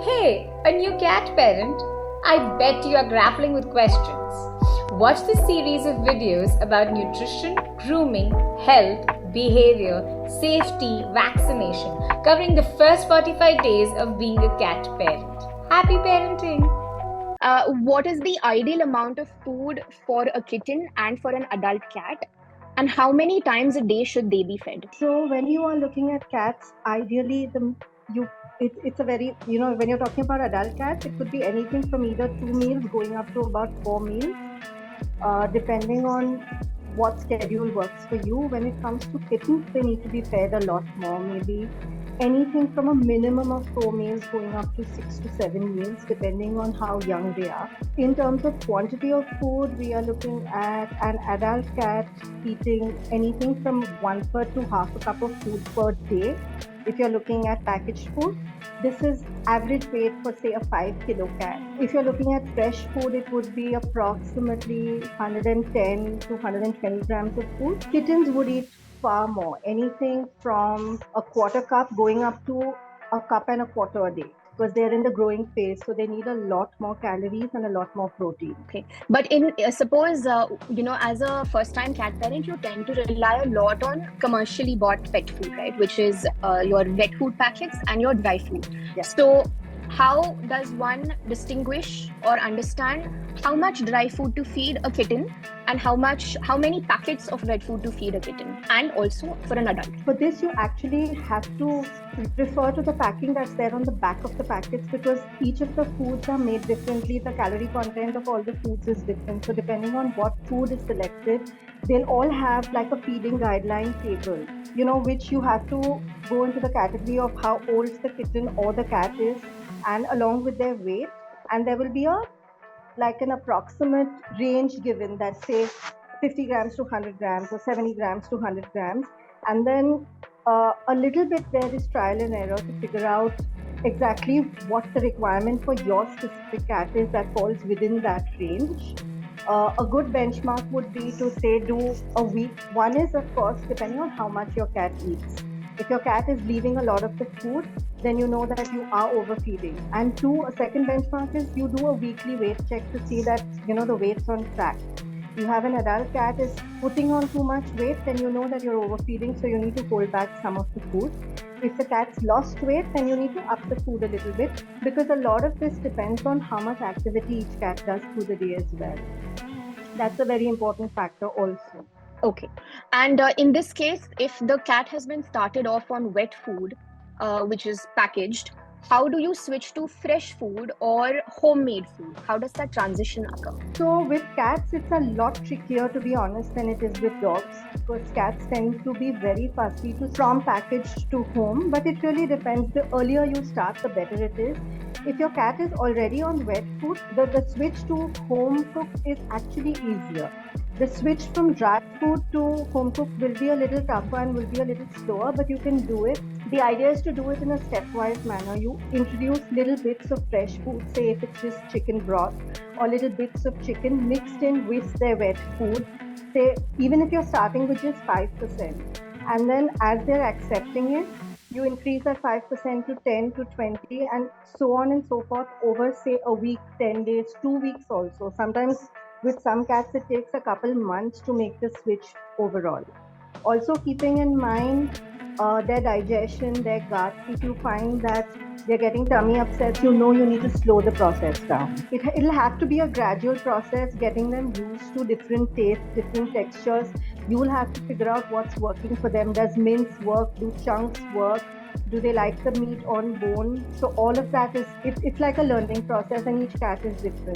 Hey, a new cat parent? I bet you are grappling with questions. Watch this series of videos about nutrition, grooming, health, behavior, safety, vaccination, covering the first 45 days of being a cat parent. Happy parenting! What is the ideal amount of food for a kitten and for an adult cat? And how many times a day should they be fed? So when you are looking at cats, ideally it's a very, when you're talking about adult cats, it could be anything from either 2 meals going up to about 4 meals, depending on what schedule works for you. When it comes to kittens, they need to be fed a lot more, maybe anything from a minimum of 4 meals going up to 6 to 7 meals, depending on how young they are. In terms of quantity of food, we are looking at an adult cat eating anything from 1/3 to half a cup of food per day. If you're looking at packaged food, this is average weight for, say, a 5 kilo cat. If you're looking at fresh food, it would be approximately 110 to 120 grams of food. Kittens would eat far more, anything from a quarter cup going up to a cup and a quarter a day, because they're in the growing phase, so they need a lot more calories and a lot more protein. Okay, but in suppose as a first-time cat parent, you tend to rely a lot on commercially bought pet food, right? Which is your wet food packets and your dry food. Yes. So, how does one distinguish or understand how much dry food to feed a kitten and how many packets of wet food to feed a kitten, and also for an adult? For this, you actually have to refer to the packing that's there on the back of the packets, because each of the foods are made differently. The calorie content of all the foods is different. So depending on what food is selected, they'll all have like a feeding guideline table, which you have to go into the category of how old the kitten or the cat is, and along with their weight. And there will be an approximate range given that, say, 50 grams to 100 grams or 70 grams to 100 grams. And then a little bit there is trial and error to figure out exactly what the requirement for your specific cat is that falls within that range. A good benchmark would be to, say, do a week. One is, of course, depending on how much your cat eats. If your cat is leaving a lot of the food, then you know that you are overfeeding. And two, a second benchmark is you do a weekly weight check to see that, the weight's on track. You have an adult cat is putting on too much weight, then you know that you're overfeeding, so you need to hold back some of the food. If the cat's lost weight, then you need to up the food a little bit, because a lot of this depends on how much activity each cat does through the day as well. That's a very important factor also. Okay, and in this case, if the cat has been started off on wet food, which is packaged, how do you switch to fresh food or homemade food? How does that transition occur? So with cats, it's a lot trickier, to be honest, than it is with dogs, because cats tend to be very fussy from packaged to home, but it really depends. The earlier you start, the better it is. If your cat is already on wet food, the switch to home cooked is actually easier. The switch from dry food to home cooked will be a little tougher and will be a little slower, but you can do it. The idea is to do it in a stepwise manner. You introduce little bits of fresh food, say if it's just chicken broth, or little bits of chicken mixed in with their wet food. Say, even if you're starting with just 5%, and then as they're accepting it, you increase that 5% to 10 to 20, and so on and so forth over, say, a week, 10 days, 2 weeks also. Sometimes with some cats, it takes a couple months to make the switch overall. Also keeping in mind their digestion, their gut. If you find that they're getting tummy upsets, you need to slow the process down. It'll have to be a gradual process, getting them used to different tastes, different textures. You'll have to figure out what's working for them. Does mince work? Do chunks work? Do they like the meat on bone? So all of that it's like a learning process, and each cat is different.